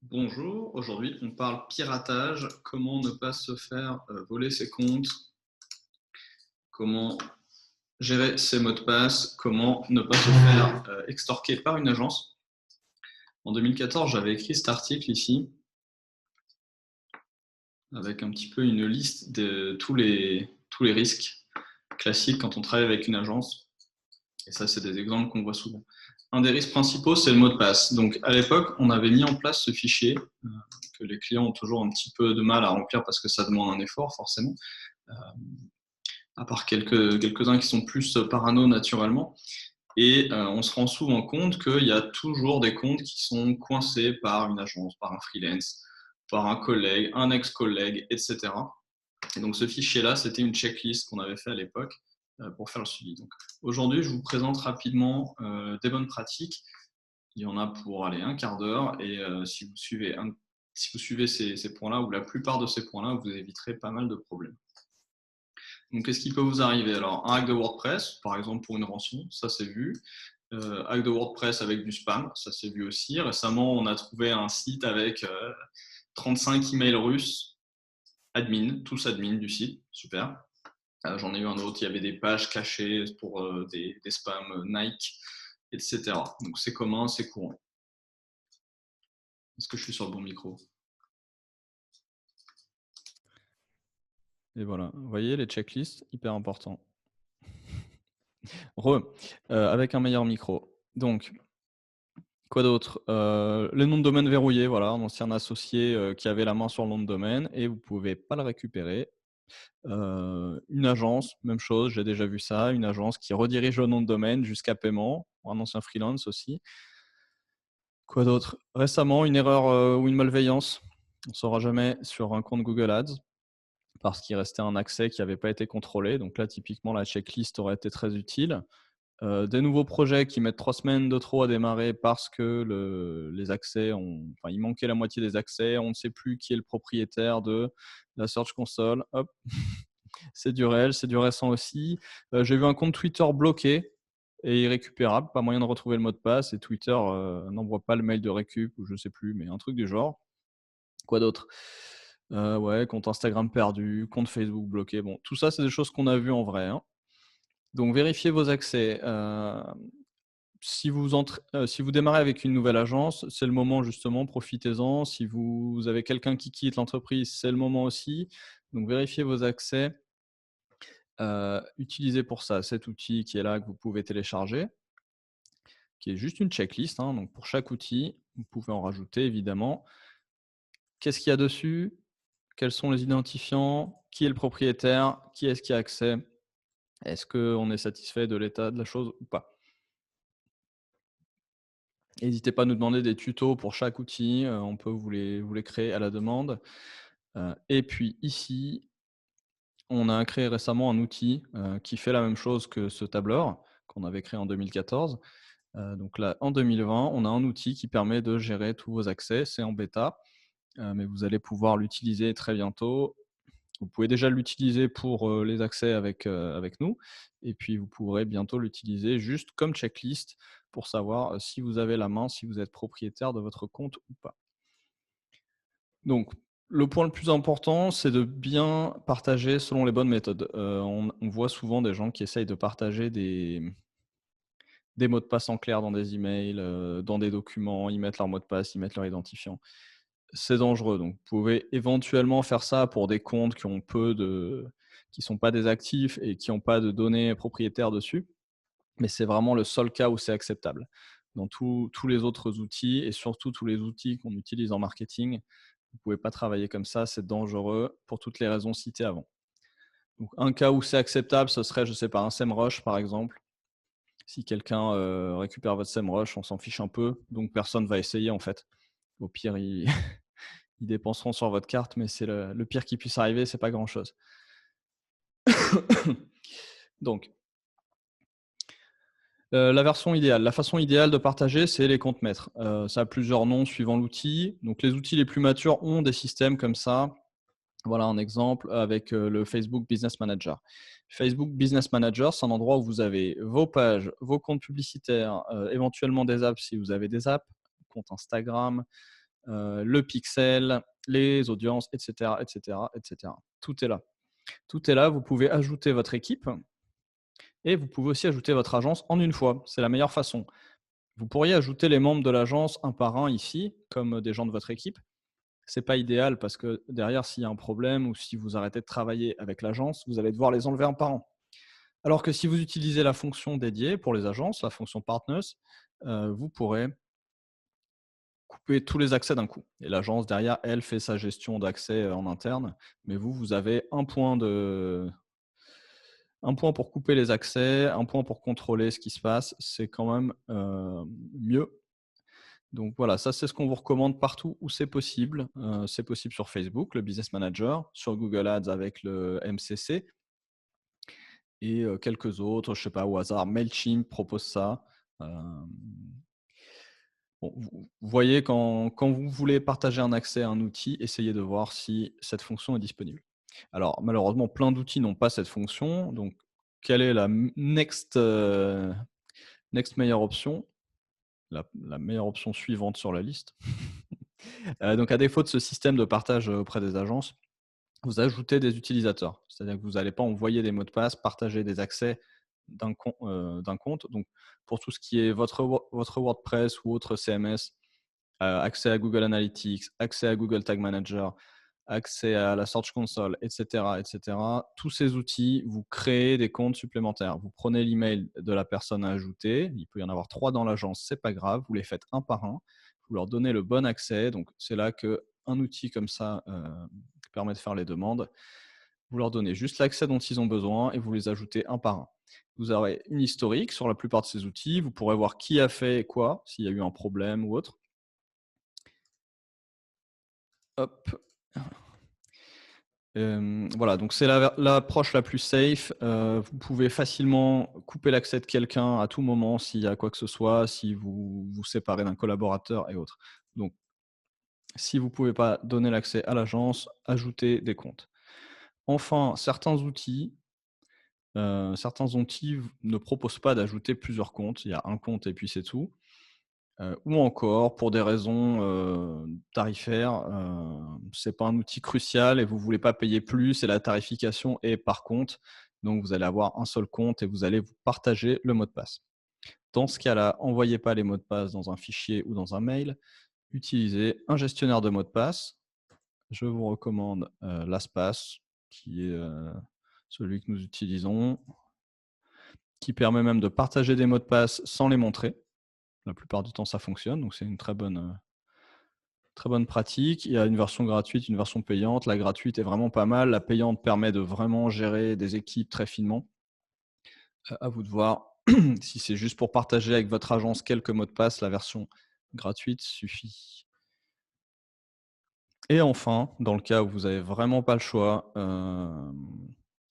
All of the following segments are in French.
Bonjour, aujourd'hui on parle piratage, comment ne pas se faire voler ses comptes, comment gérer ses mots de passe, comment ne pas se faire extorquer par une agence. En 2014, j'avais écrit cet article ici avec un petit peu une liste de tous les risques classiques quand on travaille avec une agence. Et ça, c'est des exemples qu'on voit souvent. Un des risques principaux, c'est le mot de passe. Donc, à l'époque, on avait mis en place ce fichier que les clients ont toujours un petit peu de mal à remplir parce que ça demande un effort, forcément, à part quelques-uns qui sont plus parano naturellement. Et on se rend souvent compte qu'il y a toujours des comptes qui sont coincés par une agence, par un freelance, par un collègue, un ex-collègue, etc. Et donc ce fichier-là, c'était une checklist qu'on avait fait à l'époque pour faire le suivi. Donc aujourd'hui, je vous présente rapidement des bonnes pratiques. Il y en a pour aller un quart d'heure et si vous suivez ces points-là ou la plupart de ces points-là, vous éviterez pas mal de problèmes. Donc qu'est-ce qui peut vous arriver? Alors un hack de WordPress, par exemple pour une rançon, ça c'est vu. Hack de WordPress avec du spam, ça c'est vu aussi. Récemment, on a trouvé un site avec 35 emails russes admin, tous admin du site, super. J'en ai eu un autre, il y avait des pages cachées pour des spams Nike, etc. Donc c'est commun, c'est courant. Est-ce que je suis sur le bon micro? Et voilà, vous voyez les checklists, hyper important. Avec un meilleur micro. Donc, quoi d'autre? Les noms de domaine verrouillés, voilà, un ancien associé, qui avait la main sur le nom de domaine et vous pouvez pas le récupérer. Une agence, même chose, j'ai déjà vu ça, une agence qui redirige le nom de domaine jusqu'à paiement, ou un ancien freelance aussi. Quoi d'autre? Récemment, une erreur, ou une malveillance, on ne saura jamais sur un compte Google Ads. Parce qu'il restait un accès qui n'avait pas été contrôlé. Donc là, typiquement, la checklist aurait été très utile. Des nouveaux projets qui mettent 3 semaines de trop à démarrer parce que les accès il manquait la moitié des accès. On ne sait plus qui est le propriétaire de la Search Console. Hop, c'est du réel, c'est du récent aussi. J'ai vu un compte Twitter bloqué et irrécupérable, pas moyen de retrouver le mot de passe et Twitter n'envoie pas le mail de récup ou je sais plus, mais un truc du genre. Quoi d'autre? Ouais, compte Instagram perdu, compte Facebook bloqué. Bon, tout ça, c'est des choses qu'on a vues en vrai, hein. Donc vérifiez vos accès. Si vous démarrez avec une nouvelle agence, c'est le moment justement, profitez-en. Si vous avez quelqu'un qui quitte l'entreprise, c'est le moment aussi. Donc vérifiez vos accès. Utilisez pour ça cet outil qui est là, que vous pouvez télécharger, qui est juste une checklist, hein. Donc pour chaque outil, vous pouvez en rajouter évidemment. Qu'est-ce qu'il y a dessus? Quels sont les identifiants? Qui est le propriétaire? Qui est-ce qui a accès? Est-ce qu'on est satisfait de l'état de la chose ou pas? N'hésitez pas à nous demander des tutos pour chaque outil, on peut vous les créer à la demande. Et puis ici, on a créé récemment un outil, qui fait la même chose que ce tableur qu'on avait créé en 2014. Donc là, en 2020, on a un outil qui permet de gérer tous vos accès. C'est en bêta, mais vous allez pouvoir l'utiliser très bientôt. Vous pouvez déjà l'utiliser pour, les accès avec nous et puis vous pourrez bientôt l'utiliser juste comme checklist pour savoir, si vous avez la main, si vous êtes propriétaire de votre compte ou pas. Donc le point le plus important, c'est de bien partager selon les bonnes méthodes. On voit souvent des gens qui essayent de partager des mots de passe en clair dans des emails, dans des documents, ils mettent leur mot de passe, ils mettent leur identifiant. C'est dangereux, donc vous pouvez éventuellement faire ça pour des comptes qui sont pas des actifs et qui ont pas de données propriétaires dessus, mais c'est vraiment le seul cas où c'est acceptable. Dans tous les autres outils et surtout tous les outils qu'on utilise en marketing, vous pouvez pas travailler comme ça, c'est dangereux pour toutes les raisons citées avant. Donc un cas où c'est acceptable, ce serait, je sais pas, un SEMrush par exemple. Si quelqu'un, récupère votre SEMrush, on s'en fiche un peu, donc personne va essayer en fait. Au pire, ils ils dépenseront sur votre carte, mais c'est le pire qui puisse arriver, c'est pas grand-chose. Donc, la façon idéale de partager, c'est les comptes maîtres. Ça a plusieurs noms suivant l'outil. Donc les outils les plus matures ont des systèmes comme ça. Voilà un exemple avec, le Facebook Business Manager. Facebook Business Manager, c'est un endroit où vous avez vos pages, vos comptes publicitaires, éventuellement des apps si vous avez des apps, compte Instagram, le pixel, les audiences, etc., etc., etc. Tout est là. Tout est là. Vous pouvez ajouter votre équipe et vous pouvez aussi ajouter votre agence en une fois. C'est la meilleure façon. Vous pourriez ajouter les membres de l'agence un par un ici, comme des gens de votre équipe. C'est pas idéal parce que derrière, s'il y a un problème ou si vous arrêtez de travailler avec l'agence, vous allez devoir les enlever un par un. Alors que si vous utilisez la fonction dédiée pour les agences, la fonction Partners, vous pourrez couper tous les accès d'un coup. Et l'agence derrière, elle, fait sa gestion d'accès en interne. Mais vous avez un point pour couper les accès, un point pour contrôler ce qui se passe. C'est quand même mieux. Donc voilà, ça c'est ce qu'on vous recommande partout où c'est possible. C'est possible sur Facebook, le Business Manager, sur Google Ads avec le MCC et quelques autres, je ne sais pas, au hasard, Mailchimp propose ça. Bon, vous voyez, quand vous voulez partager un accès à un outil, essayez de voir si cette fonction est disponible. Alors malheureusement, plein d'outils n'ont pas cette fonction. Donc quelle est la next meilleure option? La meilleure option suivante sur la liste. Donc à défaut de ce système de partage auprès des agences, vous ajoutez des utilisateurs. C'est-à-dire que vous n'allez pas envoyer des mots de passe, partager des accès d'un compte. Donc pour tout ce qui est votre WordPress ou autre CMS, accès à Google Analytics, accès à Google Tag Manager, accès à la Search Console, etc., etc. Tous ces outils, vous créez des comptes supplémentaires. Vous prenez l'email de la personne à ajouter. Il peut y en avoir 3 dans l'agence, c'est pas grave. Vous les faites un par un. Vous leur donnez le bon accès. Donc, c'est là qu'un outil comme ça permet de faire les demandes. Vous leur donnez juste l'accès dont ils ont besoin et vous les ajoutez un par un. Vous aurez une historique sur la plupart de ces outils. Vous pourrez voir qui a fait quoi, s'il y a eu un problème ou autre. Hop. Voilà, donc c'est l'approche la plus safe. Vous pouvez facilement couper l'accès de quelqu'un à tout moment s'il y a quoi que ce soit, si vous vous séparez d'un collaborateur et autres. Donc, si vous ne pouvez pas donner l'accès à l'agence, ajoutez des comptes. Enfin, certains outils ne proposent pas d'ajouter plusieurs comptes. Il y a un compte et puis c'est tout. Ou encore pour des raisons tarifaires, c'est pas un outil crucial et vous voulez pas payer plus et la tarification est par compte. Donc vous allez avoir un seul compte et vous allez vous partager le mot de passe. Dans ce cas-là, envoyez pas les mots de passe dans un fichier ou dans un mail. Utilisez un gestionnaire de mots de passe. Je vous recommande LastPass, qui est celui que nous utilisons, qui permet même de partager des mots de passe sans les montrer. La plupart du temps, ça fonctionne, donc c'est une très bonne pratique. Il y a une version gratuite, une version payante. La gratuite est vraiment pas mal. La payante permet de vraiment gérer des équipes très finement. À vous de voir. Si c'est juste pour partager avec votre agence quelques mots de passe, la version gratuite suffit. Et enfin, dans le cas où vous n'avez vraiment pas le choix,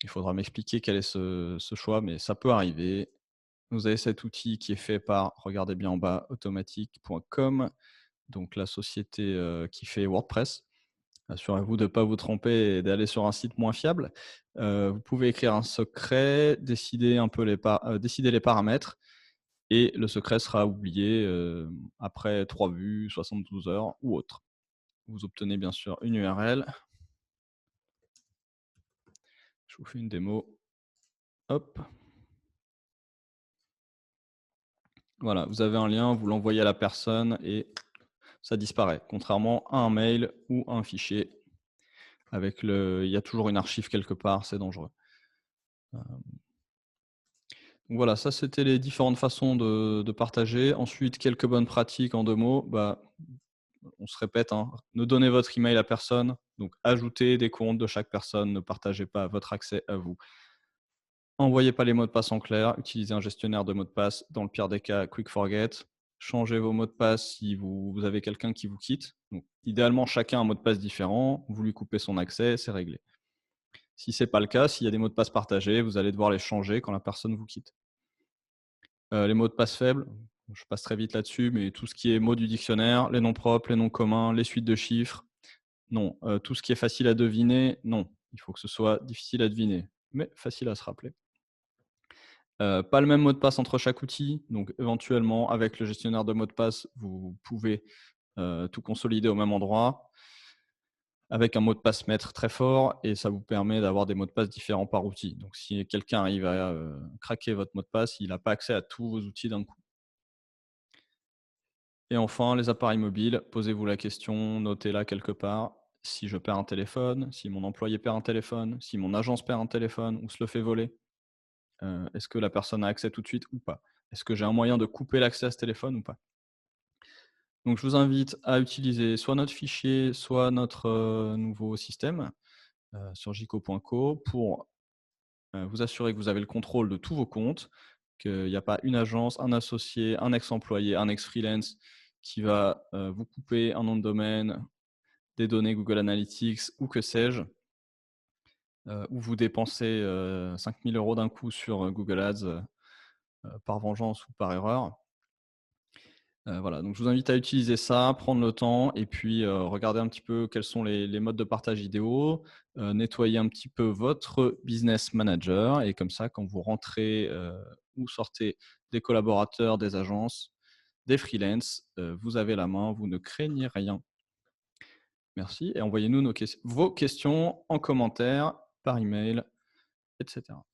il faudra m'expliquer quel est ce choix, mais ça peut arriver. Vous avez cet outil qui est fait par, regardez bien en bas, automatique.com, donc la société qui fait WordPress. Assurez-vous de ne pas vous tromper et d'aller sur un site moins fiable. Vous pouvez écrire un secret, décider les paramètres et le secret sera oublié après 3 vues, 72 heures ou autre. Vous obtenez bien sûr une URL. Je vous fais une démo. Hop. Voilà, vous avez un lien, vous l'envoyez à la personne et ça disparaît, contrairement à un mail ou un fichier. Il y a toujours une archive quelque part, c'est dangereux. Donc voilà, ça c'était les différentes façons de partager. Ensuite, quelques bonnes pratiques en 2 mots. On se répète, hein, ne donnez votre email à personne. Donc ajoutez des comptes de chaque personne, ne partagez pas votre accès à vous. Envoyez pas les mots de passe en clair, utilisez un gestionnaire de mots de passe. Dans le pire des cas, Quick Forget. Changez vos mots de passe si vous avez quelqu'un qui vous quitte. Donc, idéalement, chacun a un mot de passe différent. Vous lui coupez son accès, c'est réglé. Si ce n'est pas le cas, s'il y a des mots de passe partagés, vous allez devoir les changer quand la personne vous quitte. Les mots de passe faibles, je passe très vite là-dessus, mais tout ce qui est mots du dictionnaire, les noms propres, les noms communs, les suites de chiffres, non. Tout ce qui est facile à deviner, non. Il faut que ce soit difficile à deviner, mais facile à se rappeler. Pas le même mot de passe entre chaque outil, donc éventuellement avec le gestionnaire de mots de passe, vous pouvez tout consolider au même endroit avec un mot de passe maître très fort et ça vous permet d'avoir des mots de passe différents par outil. Donc si quelqu'un arrive à, craquer votre mot de passe, il n'a pas accès à tous vos outils d'un coup. Et enfin, les appareils mobiles, posez-vous la question, notez-la quelque part. Si je perds un téléphone, si mon employé perd un téléphone, si mon agence perd un téléphone ou se le fait voler, est-ce que la personne a accès tout de suite ou pas? Est-ce que j'ai un moyen de couper l'accès à ce téléphone ou pas? Donc je vous invite à utiliser soit notre fichier, soit notre, nouveau système, sur jico.co pour, vous assurer que vous avez le contrôle de tous vos comptes, qu'il n'y a pas une agence, un associé, un ex-employé, un ex-freelance qui va, vous couper un nom de domaine, des données Google Analytics ou que sais-je, ou vous dépensez, 5 000 € d'un coup sur, Google Ads, par vengeance ou par erreur. Voilà, donc je vous invite à utiliser ça, prendre le temps et puis, regarder un petit peu quels sont les modes de partage idéaux, nettoyer un petit peu votre business manager et comme ça, quand vous rentrez, ou sortez des collaborateurs, des agences, des freelances, vous avez la main, vous ne craignez rien. Merci et envoyez-nous vos questions en commentaire, par email et cetera.